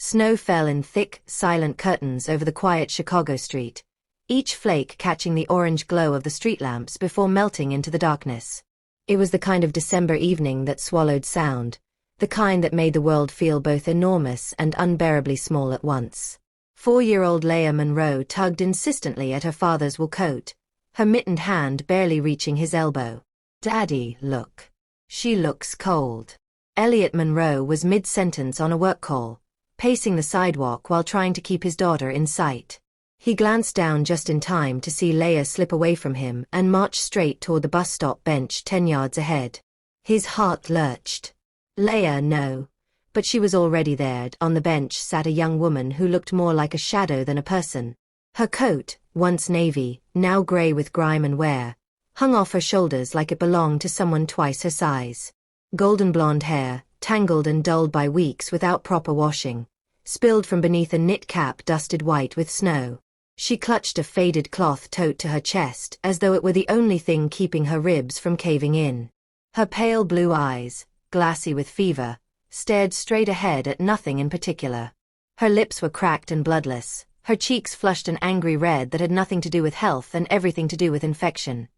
Snow fell in thick, silent curtains over the quiet Chicago street, each flake catching the orange glow of the street lamps before melting into the darkness. It was the kind of December evening that swallowed sound, the kind that made the world feel both enormous and unbearably small at once. 4-year-old Leah Monroe tugged insistently at her father's wool coat, her mittened hand barely reaching his elbow. "Daddy, look. She looks cold." Elliot Monroe was mid-sentence on a work call, pacing the sidewalk while trying to keep his daughter in sight. He glanced down just in time to see Leah slip away from him and march straight toward the bus stop bench 10 yards ahead. His heart lurched. Leah, no. But she was already there. On the bench sat a young woman who looked more like a shadow than a person. Her coat, once navy, now gray with grime and wear, hung off her shoulders like it belonged to someone twice her size. Golden blonde hair, tangled and dulled by weeks without proper washing, spilled from beneath a knit cap dusted white with snow. She clutched a faded cloth tote to her chest as though it were the only thing keeping her ribs from caving in. Her pale blue eyes, glassy with fever, stared straight ahead at nothing in particular. Her lips were cracked and bloodless, her cheeks flushed an angry red that had nothing to do with health and everything to do with infection.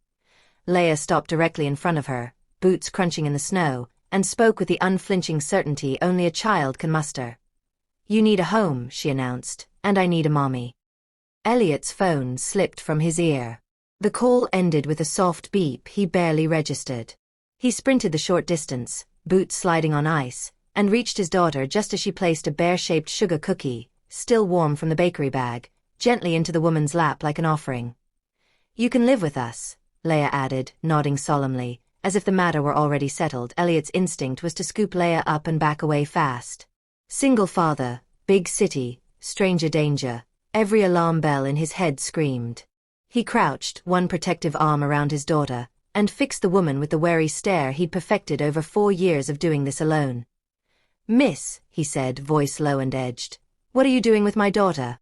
Leah stopped directly in front of her, boots crunching in the snow, and spoke with the unflinching certainty only a child can muster. "You need a home," she announced, "and I need a mommy." Elliot's phone slipped from his ear. The call ended with a soft beep he barely registered. He sprinted the short distance, boots sliding on ice, and reached his daughter just as she placed a bear-shaped sugar cookie, still warm from the bakery bag, gently into the woman's lap like an offering. "You can live with us," Leah added, nodding solemnly, as if the matter were already settled. Elliot's instinct was to scoop Leah up and back away fast. Single father, big city, stranger danger, every alarm bell in his head screamed. He crouched, one protective arm around his daughter, and fixed the woman with the wary stare he'd perfected over 4 years of doing this alone. "Miss," he said, voice low and edged, "what are you doing with my daughter?"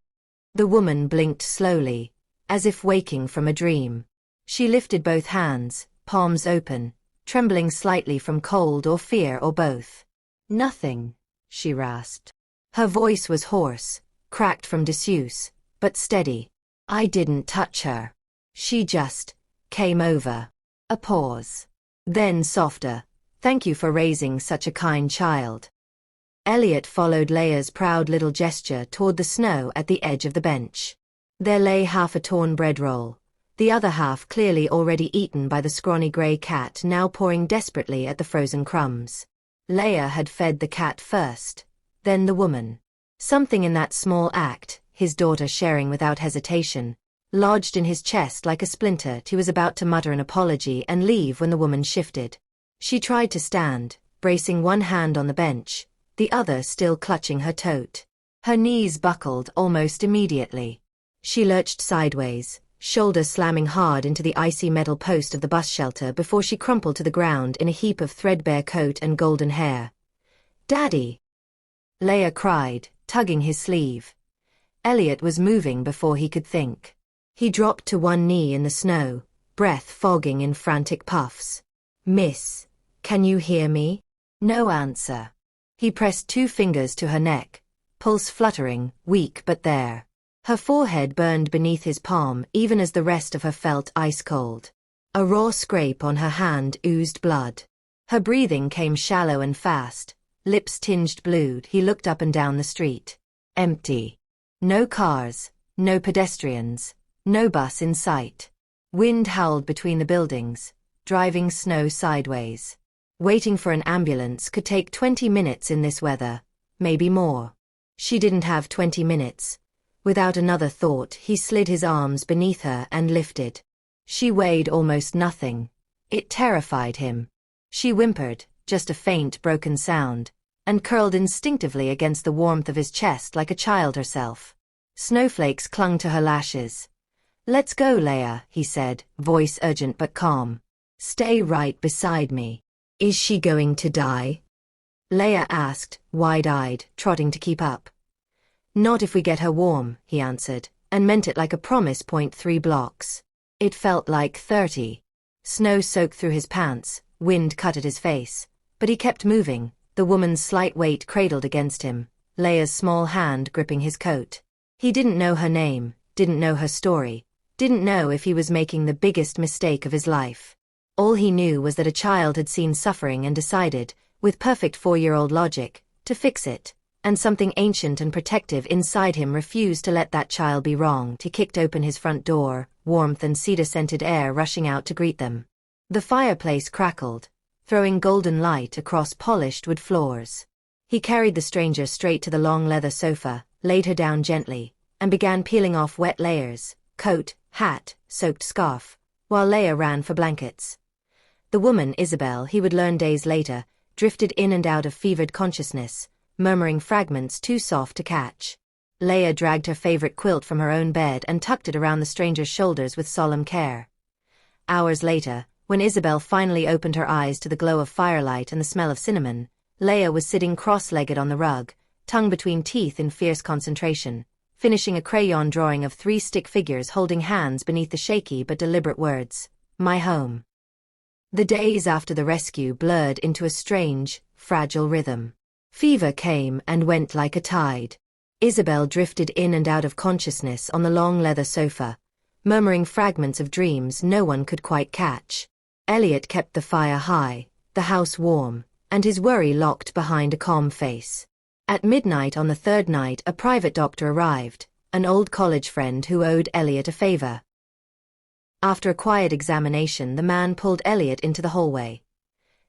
The woman blinked slowly, as if waking from a dream. She lifted both hands, palms open, trembling slightly from cold or fear or both. "Nothing," she rasped. Her voice was hoarse, cracked from disuse, but steady. "I didn't touch her. She just came over." A pause. Then softer, "Thank you for raising such a kind child." Elliot followed Leah's proud little gesture toward the snow at the edge of the bench. There lay half a torn bread roll, the other half clearly already eaten by the scrawny gray cat now pawing desperately at the frozen crumbs. Leah had fed the cat first, then the woman. Something in that small act, his daughter sharing without hesitation, lodged in his chest like a splinter. He was about to mutter an apology and leave when the woman shifted. She tried to stand, bracing one hand on the bench, the other still clutching her tote. Her knees buckled almost immediately. She lurched sideways, shoulder slamming hard into the icy metal post of the bus shelter before she crumpled to the ground in a heap of threadbare coat and golden hair. "Daddy!" Leah cried, tugging his sleeve. Elliot was moving before he could think. He dropped to one knee in the snow, breath fogging in frantic puffs. "Miss, can you hear me?" No answer. He pressed 2 fingers to her neck, pulse fluttering, weak but there. Her forehead burned beneath his palm even as the rest of her felt ice-cold. A raw scrape on her hand oozed blood. Her breathing came shallow and fast, lips tinged blue. He looked up and down the street. Empty. No cars, no pedestrians, no bus in sight. Wind howled between the buildings, driving snow sideways. Waiting for an ambulance could take 20 minutes in this weather, maybe more. She didn't have 20 minutes. Without another thought, he slid his arms beneath her and lifted. She weighed almost nothing. It terrified him. She whimpered, just a faint broken sound, and curled instinctively against the warmth of his chest like a child herself. Snowflakes clung to her lashes. "Let's go, Leah," he said, voice urgent but calm. "Stay right beside me." "Is she going to die?" Leah asked, wide-eyed, trotting to keep up. "Not if we get her warm," he answered, and meant it like a promise. 3 blocks. It felt like 30. Snow soaked through his pants, wind cut at his face, but he kept moving, the woman's slight weight cradled against him, Leia's small hand gripping his coat. He didn't know her name, didn't know her story, didn't know if he was making the biggest mistake of his life. All he knew was that a child had seen suffering and decided, with perfect 4-year-old logic, to fix it, and something ancient and protective inside him refused to let that child be wronged. He kicked open his front door, warmth and cedar-scented air rushing out to greet them. The fireplace crackled, throwing golden light across polished wood floors. He carried the stranger straight to the long leather sofa, laid her down gently, and began peeling off wet layers, coat, hat, soaked scarf, while Leia ran for blankets. The woman, Isabel, he would learn days later, drifted in and out of fevered consciousness, murmuring fragments too soft to catch. Leia dragged her favorite quilt from her own bed and tucked it around the stranger's shoulders with solemn care. Hours later, when Isabel finally opened her eyes to the glow of firelight and the smell of cinnamon, Leia was sitting cross-legged on the rug, tongue between teeth in fierce concentration, finishing a crayon drawing of 3 stick figures holding hands beneath the shaky but deliberate words, "My home." The days after the rescue blurred into a strange, fragile rhythm. Fever came and went like a tide. Isabel drifted in and out of consciousness on the long leather sofa, murmuring fragments of dreams no one could quite catch. Elliot kept the fire high, the house warm, and his worry locked behind a calm face. At midnight on the 3rd night, a private doctor arrived, an old college friend who owed Elliot a favor. After a quiet examination, the man pulled Elliot into the hallway.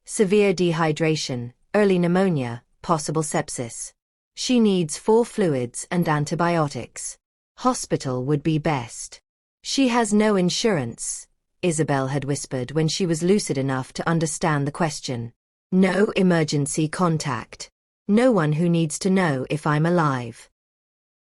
Severe dehydration, early pneumonia, possible sepsis. She needs 4 fluids and antibiotics. Hospital would be best. She has no insurance, Isabel had whispered when she was lucid enough to understand the question. No emergency contact. No one who needs to know if I'm alive.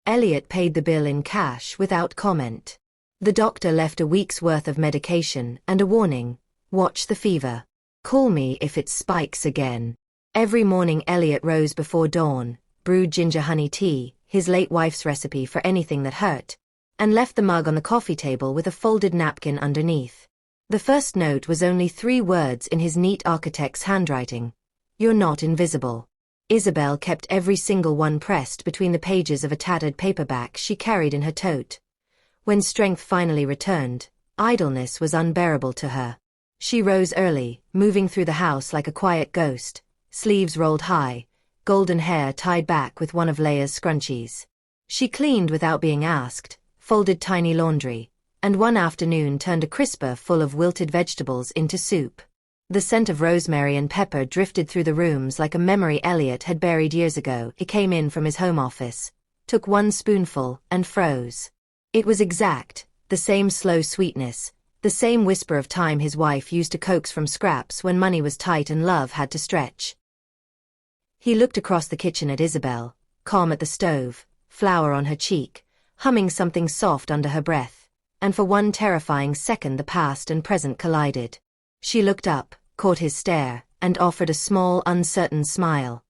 Elliot paid the bill in cash without comment. The doctor left a week's worth of medication and a warning, watch the fever. Call me if it spikes again. Every morning Elliot rose before dawn, brewed ginger honey tea, his late wife's recipe for anything that hurt, and left the mug on the coffee table with a folded napkin underneath. The first note was only 3 words in his neat architect's handwriting. You're not invisible. Isabel kept every single one pressed between the pages of a tattered paperback she carried in her tote. When strength finally returned, idleness was unbearable to her. She rose early, moving through the house like a quiet ghost, sleeves rolled high, golden hair tied back with one of Leia's scrunchies. She cleaned without being asked, folded tiny laundry, and one afternoon turned a crisper full of wilted vegetables into soup. The scent of rosemary and pepper drifted through the rooms like a memory Elliot had buried years ago. He came in from his home office, took 1 spoonful, and froze. It was exact, the same slow sweetness, the same whisper of time his wife used to coax from scraps when money was tight and love had to stretch. He looked across the kitchen at Isabel, calm at the stove, flour on her cheek, humming something soft under her breath, and for one terrifying second the past and present collided. She looked up, caught his stare, and offered a small, uncertain smile.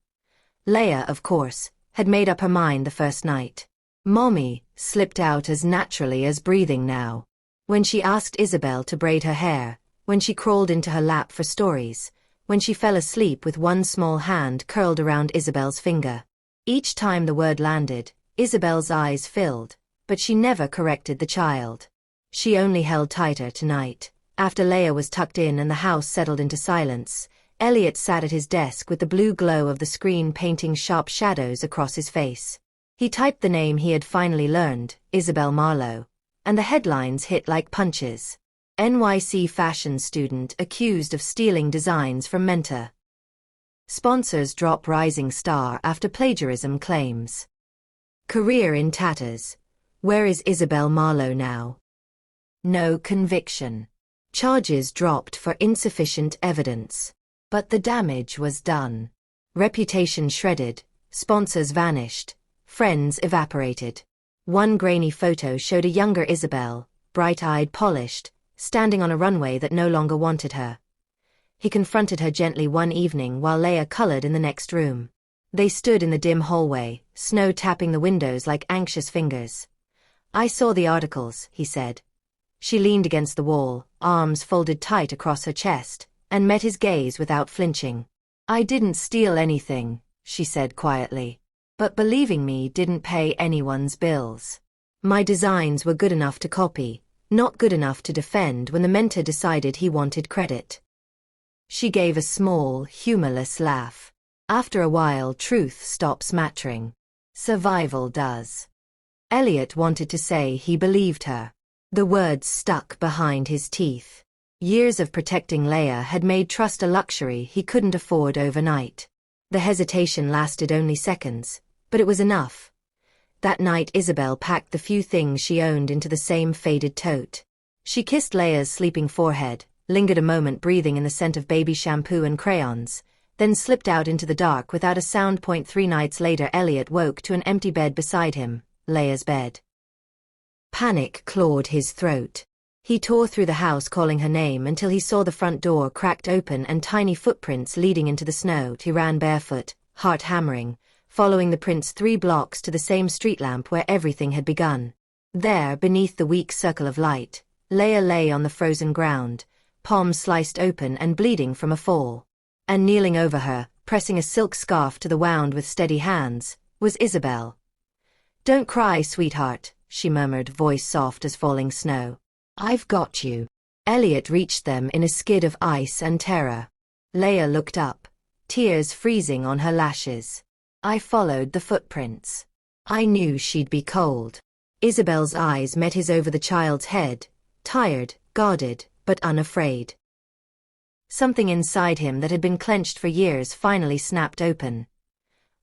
Leia, of course, had made up her mind the first night. Mommy slipped out as naturally as breathing now. When she asked Isabel to braid her hair, when she crawled into her lap for stories, when she fell asleep with one small hand curled around Isabel's finger. Each time the word landed, Isabel's eyes filled, but she never corrected the child. She only held tighter tonight. After Leia was tucked in and the house settled into silence, Elliot sat at his desk with the blue glow of the screen painting sharp shadows across his face. He typed the name he had finally learned, Isabel Marlowe, and the headlines hit like punches. NYC fashion student accused of stealing designs from mentor. Sponsors drop rising star after plagiarism claims. Career in tatters. Where is Isabel Marlowe now? No conviction. Charges dropped for insufficient evidence. But the damage was done. Reputation shredded, sponsors vanished, friends evaporated. One grainy photo showed a younger Isabel, bright-eyed, polished, standing on a runway that no longer wanted her. He confronted her gently one evening while Leia colored in the next room. They stood in the dim hallway, snow tapping the windows like anxious fingers. I saw the articles, he said. She leaned against the wall, arms folded tight across her chest, and met his gaze without flinching. I didn't steal anything, she said quietly. But believing me didn't pay anyone's bills. My designs were good enough to copy, not good enough to defend when the mentor decided he wanted credit. She gave a small, humorless laugh. After a while, truth stops mattering. Survival does. Elliot wanted to say he believed her. The words stuck behind his teeth. Years of protecting Leia had made trust a luxury he couldn't afford overnight. The hesitation lasted only seconds, but it was enough. That night Isabel packed the few things she owned into the same faded tote. She kissed Leia's sleeping forehead, lingered a moment breathing in the scent of baby shampoo and crayons, then slipped out into the dark without a sound. 3 nights later Elliot woke to an empty bed beside him, Leia's bed. Panic clawed his throat. He tore through the house calling her name until he saw the front door cracked open and tiny footprints leading into the snow. He ran barefoot, heart hammering, following the prints 3 blocks to the same street lamp where everything had begun. There, beneath the weak circle of light, Leia lay on the frozen ground, palms sliced open and bleeding from a fall. And kneeling over her, pressing a silk scarf to the wound with steady hands, was Isabel. "Don't cry, sweetheart," she murmured, voice soft as falling snow. "I've got you." Elliot reached them in a skid of ice and terror. Leia looked up, tears freezing on her lashes. "I followed the footprints. I knew she'd be cold." Isabel's eyes met his over the child's head, tired, guarded, but unafraid. Something inside him that had been clenched for years finally snapped open.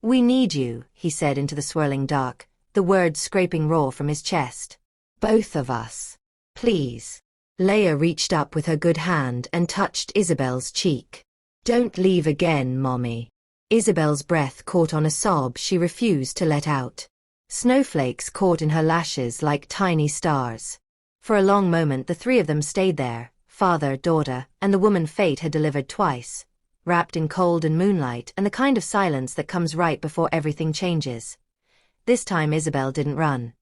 "We need you," he said into the swirling dark, the words scraping raw from his chest. "Both of us. Please." Leia reached up with her good hand and touched Isabel's cheek. "Don't leave again, Mommy." Isabel's breath caught on a sob she refused to let out. Snowflakes caught in her lashes like tiny stars. For a long moment the 3 of them stayed there, father, daughter, and the woman fate had delivered twice, wrapped in cold and moonlight and the kind of silence that comes right before everything changes. This time Isabel didn't run.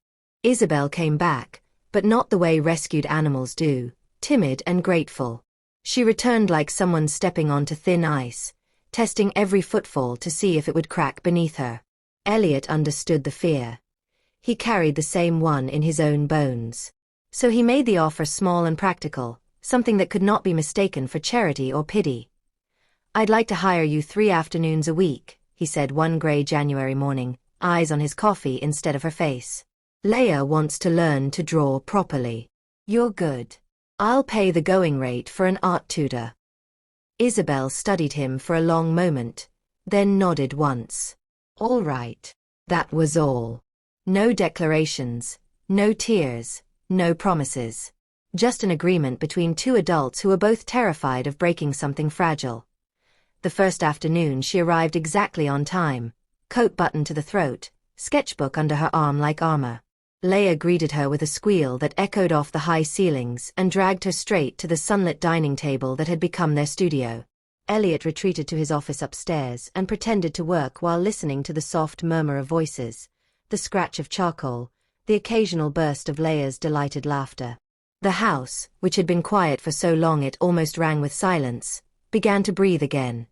Isabel came back, but not the way rescued animals do, timid and grateful. She returned like someone stepping onto thin ice, testing every footfall to see if it would crack beneath her. Elliot understood the fear. He carried the same one in his own bones. So he made the offer small and practical, something that could not be mistaken for charity or pity. "I'd like to hire you 3 afternoons a week," he said one gray January morning, eyes on his coffee instead of her face. "Leia wants to learn to draw properly. You're good. I'll pay the going rate for an art tutor." Isabel studied him for a long moment, then nodded once. "All right." That was all. No declarations, no tears, no promises. Just an agreement between 2 adults who were both terrified of breaking something fragile. The first afternoon she arrived exactly on time, coat buttoned to the throat, sketchbook under her arm like armor. Leia greeted her with a squeal that echoed off the high ceilings and dragged her straight to the sunlit dining table that had become their studio. Elliot retreated to his office upstairs and pretended to work while listening to the soft murmur of voices, the scratch of charcoal, the occasional burst of Leia's delighted laughter. The house, which had been quiet for so long it almost rang with silence, began to breathe again.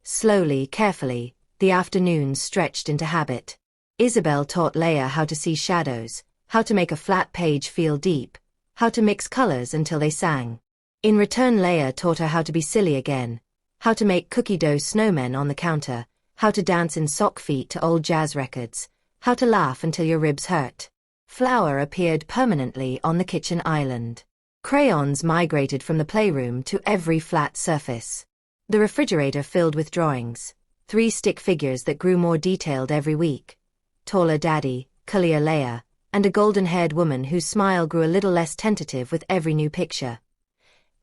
Slowly, carefully, the afternoons stretched into habit. Isabel taught Leia how to see shadows, how to make a flat page feel deep, how to mix colors until they sang. In return Leia taught her how to be silly again, how to make cookie dough snowmen on the counter, how to dance in sock feet to old jazz records, how to laugh until your ribs hurt. Flour appeared permanently on the kitchen island. Crayons migrated from the playroom to every flat surface. The refrigerator filled with drawings, 3 stick figures that grew more detailed every week. Taller Daddy, Kalia Leia, and a golden-haired woman whose smile grew a little less tentative with every new picture.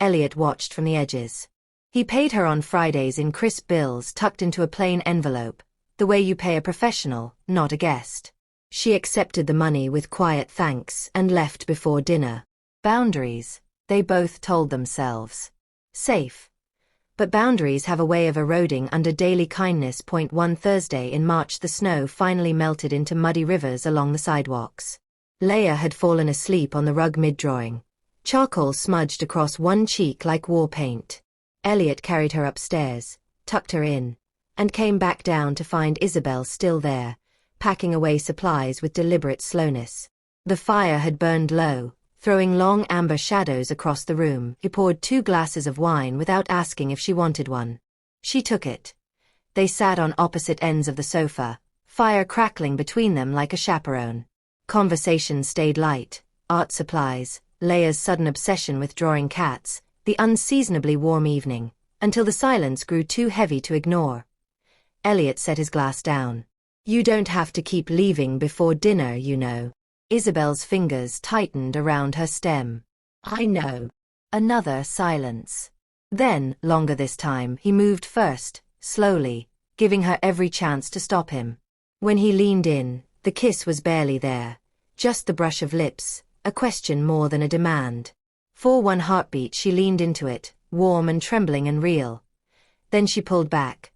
Elliot watched from the edges. He paid her on Fridays in crisp bills tucked into a plain envelope, the way you pay a professional, not a guest. She accepted the money with quiet thanks and left before dinner. Boundaries, they both told themselves. Safe. But boundaries have a way of eroding under daily kindness. One Thursday in March the snow finally melted into muddy rivers along the sidewalks. Leia had fallen asleep on the rug mid-drawing. Charcoal smudged across one cheek like war paint. Elliot carried her upstairs, tucked her in, and came back down to find Isabel still there, packing away supplies with deliberate slowness. The fire had burned low, throwing long amber shadows across the room. He poured 2 glasses of wine without asking if she wanted one. She took it. They sat on opposite ends of the sofa, fire crackling between them like a chaperone. Conversation stayed light: art supplies, Leia's sudden obsession with drawing cats, the unseasonably warm evening, until the silence grew too heavy to ignore. Elliot set his glass down. "You don't have to keep leaving before dinner, you know." Isabel's fingers tightened around her stem. "I know." Another silence. Then, longer this time, he moved first, slowly, giving her every chance to stop him. When he leaned in, the kiss was barely there, just the brush of lips, a question more than a demand. For one heartbeat she leaned into it, warm and trembling and real. Then she pulled back.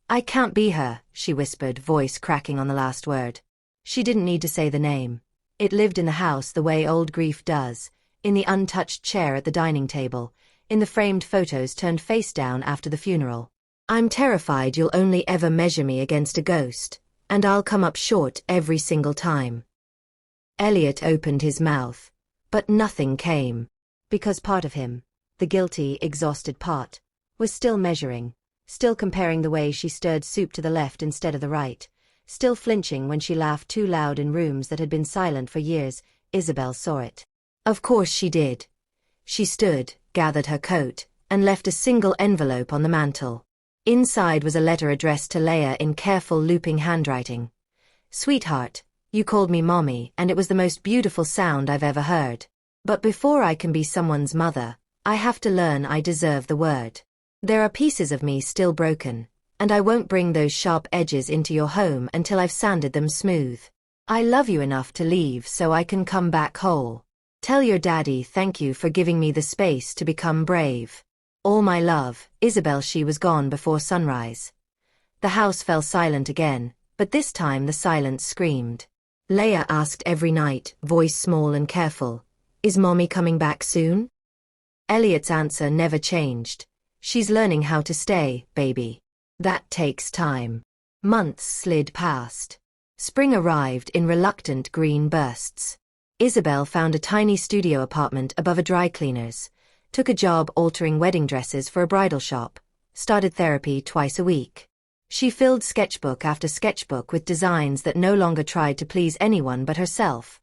"I can't be her," she whispered, voice cracking on the last word. She didn't need to say the name. It lived in the house the way old grief does, in the untouched chair at the dining table, in the framed photos turned face down after the funeral. "I'm terrified you'll only ever measure me against a ghost, and I'll come up short every single time." Elliot opened his mouth, but nothing came, because part of him, the guilty, exhausted part, was still measuring, still comparing the way she stirred soup to the left instead of the right, still flinching when she laughed too loud in rooms that had been silent for years. Isabel saw it. Of course she did. She stood, gathered her coat, and left a single envelope on the mantel. Inside was a letter addressed to Leia in careful looping handwriting. "Sweetheart, you called me Mommy, and it was the most beautiful sound I've ever heard. But before I can be someone's mother, I have to learn I deserve the word. There are pieces of me still broken, and I won't bring those sharp edges into your home until I've sanded them smooth. I love you enough to leave so I can come back whole. Tell your daddy thank you for giving me the space to become brave. All my love, Isabel." She was gone before sunrise. The house fell silent again, but this time the silence screamed. Leia asked every night, voice small and careful, "Is Mommy coming back soon?" Elliot's answer never changed. "She's learning how to stay, baby. That takes time." Months slid past. Spring arrived in reluctant green bursts. Isabel found a tiny studio apartment above a dry cleaner's, took a job altering wedding dresses for a bridal shop, started therapy twice a week. She filled sketchbook after sketchbook with designs that no longer tried to please anyone but herself.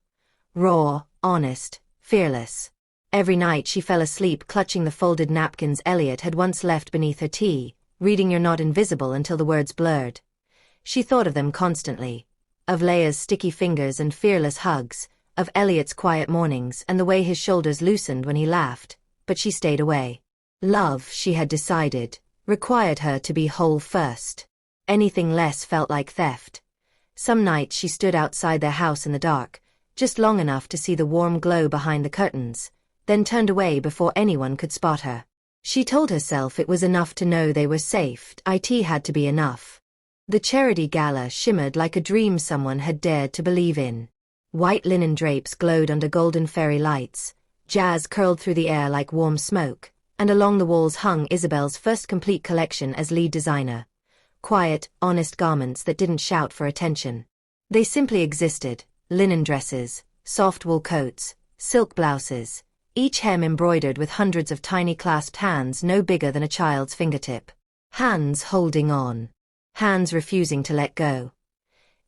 Raw, honest, fearless. Every night she fell asleep clutching the folded napkins Elliot had once left beneath her tea, reading "You're not invisible" until the words blurred. She thought of them constantly. Of Leia's sticky fingers and fearless hugs, of Elliot's quiet mornings and the way his shoulders loosened when he laughed, but she stayed away. Love, she had decided, required her to be whole first. Anything less felt like theft. Some nights she stood outside their house in the dark, just long enough to see the warm glow behind the curtains, then turned away before anyone could spot her. She told herself it was enough to know they were safe. It had to be enough. The charity gala shimmered like a dream someone had dared to believe in. White linen drapes glowed under golden fairy lights, jazz curled through the air like warm smoke, and along the walls hung Isabel's first complete collection as lead designer. Quiet, honest garments that didn't shout for attention. They simply existed: linen dresses, soft wool coats, silk blouses, each hem embroidered with hundreds of tiny clasped hands no bigger than a child's fingertip. Hands holding on. Hands refusing to let go.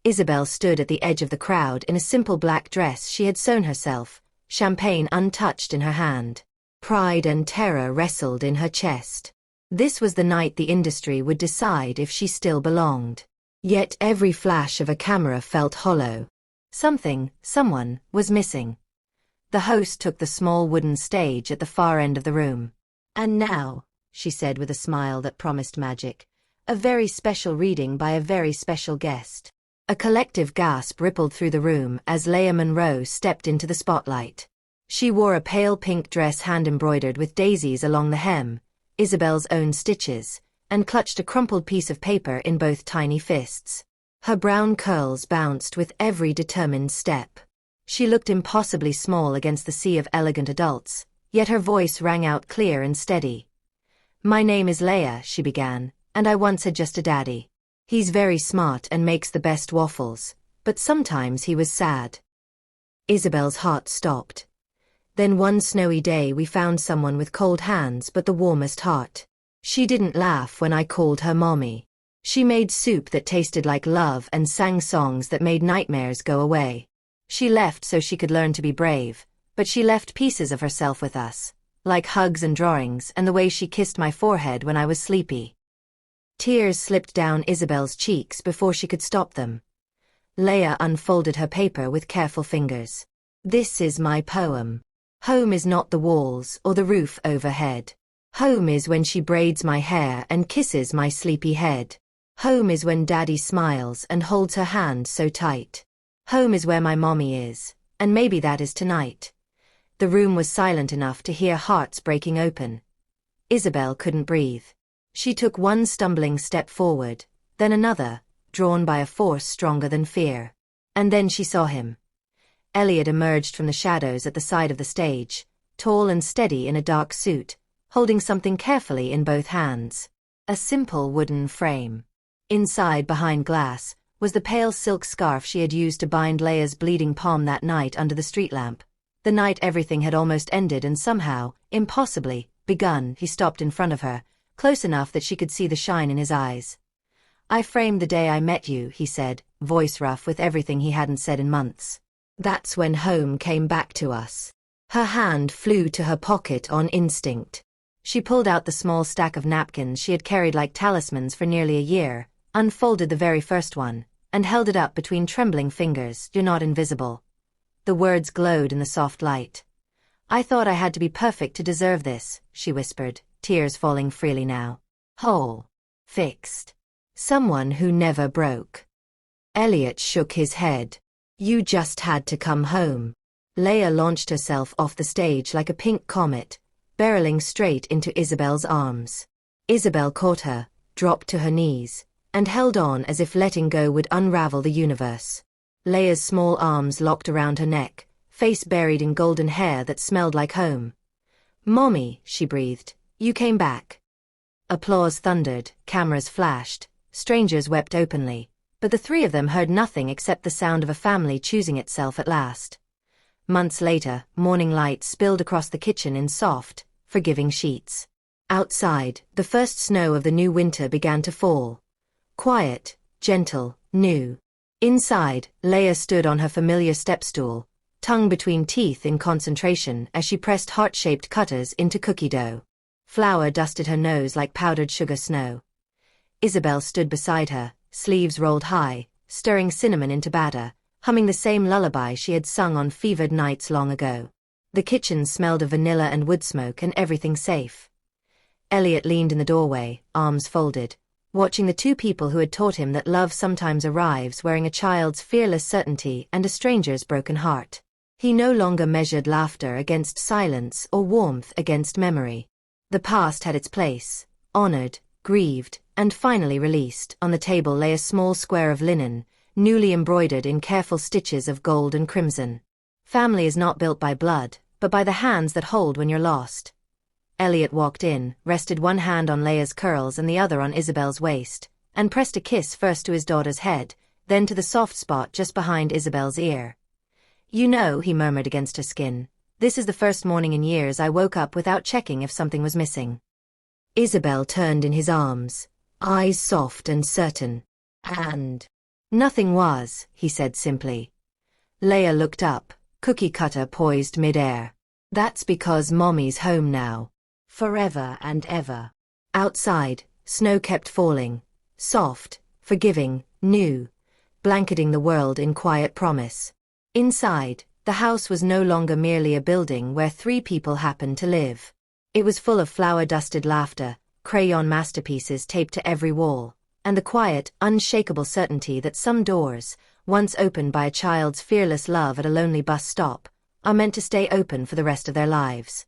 Isabel stood at the edge of the crowd in a simple black dress she had sewn herself, champagne untouched in her hand. Pride and terror wrestled in her chest. This was the night the industry would decide if she still belonged. Yet every flash of a camera felt hollow. Someone, was missing. The host took the small wooden stage at the far end of the room. "And now," she said with a smile that promised magic, "a very special reading by a very special guest." A collective gasp rippled through the room as Leia Monroe stepped into the spotlight. She wore a pale pink dress hand-embroidered with daisies along the hem, Isabel's own stitches, and clutched a crumpled piece of paper in both tiny fists. Her brown curls bounced with every determined step. She looked impossibly small against the sea of elegant adults, yet her voice rang out clear and steady. "My name is Leia," she began, "and I once had just a daddy. He's very smart and makes the best waffles, but sometimes he was sad. Isabel's heart stopped. Then one snowy day we found someone with cold hands but the warmest heart. She didn't laugh when I called her mommy. She made soup that tasted like love and sang songs that made nightmares go away. She left so she could learn to be brave, but she left pieces of herself with us, like hugs and drawings and the way she kissed my forehead when I was sleepy. Tears slipped down Isabel's cheeks before she could stop them. Leia unfolded her paper with careful fingers. This is my poem. Home is not the walls or the roof overhead. Home is when she braids my hair and kisses my sleepy head. Home is when Daddy smiles and holds her hand so tight. Home is where my mommy is, and maybe that is tonight. The room was silent enough to hear hearts breaking open. Isabel couldn't breathe. She took one stumbling step forward, then another, drawn by a force stronger than fear. And then she saw him. Elliot emerged from the shadows at the side of the stage, tall and steady in a dark suit, holding something carefully in both hands. A simple wooden frame. Inside, behind glass, was the pale silk scarf she had used to bind Leia's bleeding palm that night under the street lamp. The night everything had almost ended and somehow, impossibly, begun. He stopped in front of her, close enough that she could see the shine in his eyes. I framed the day I met you, he said, voice rough with everything he hadn't said in months. That's when home came back to us. Her hand flew to her pocket on instinct. She pulled out the small stack of napkins she had carried like talismans for nearly a year, unfolded the very first one, and held it up between trembling fingers. You're not invisible. The words glowed in the soft light. I thought I had to be perfect to deserve this, she whispered, tears falling freely now. Whole. Fixed. Someone who never broke. Elliot shook his head. You just had to come home. Leia launched herself off the stage like a pink comet, barreling straight into Isabel's arms. Isabel caught her, dropped to her knees, and held on as if letting go would unravel the universe. Leia's small arms locked around her neck, face buried in golden hair that smelled like home. Mommy, she breathed, you came back. Applause thundered, cameras flashed, strangers wept openly, but the three of them heard nothing except the sound of a family choosing itself at last. Months later, morning light spilled across the kitchen in soft, forgiving sheets. Outside, the first snow of the new winter began to fall. Quiet, gentle, new. Inside, Leia stood on her familiar step-stool, tongue between teeth in concentration as she pressed heart-shaped cutters into cookie dough. Flour dusted her nose like powdered sugar snow. Isabel stood beside her, sleeves rolled high, stirring cinnamon into batter, humming the same lullaby she had sung on fevered nights long ago. The kitchen smelled of vanilla and wood smoke and everything safe. Elliot leaned in the doorway, arms folded, watching the two people who had taught him that love sometimes arrives wearing a child's fearless certainty and a stranger's broken heart. He no longer measured laughter against silence or warmth against memory. The past had its place, honored, grieved, and finally released. On the table lay a small square of linen, newly embroidered in careful stitches of gold and crimson. Family is not built by blood, but by the hands that hold when you're lost. Elliot walked in, rested one hand on Leia's curls and the other on Isabel's waist, and pressed a kiss first to his daughter's head, then to the soft spot just behind Isabel's ear. You know, he murmured against her skin, this is the first morning in years I woke up without checking if something was missing. Isabel turned in his arms, eyes soft and certain. And nothing was, he said simply. Leia looked up, cookie cutter poised mid-air. That's because Mommy's home now. Forever and ever. Outside, snow kept falling, soft, forgiving, new, blanketing the world in quiet promise. Inside, the house was no longer merely a building where three people happened to live. It was full of flour-dusted laughter, crayon masterpieces taped to every wall, and the quiet, unshakable certainty that some doors, once opened by a child's fearless love at a lonely bus stop, are meant to stay open for the rest of their lives.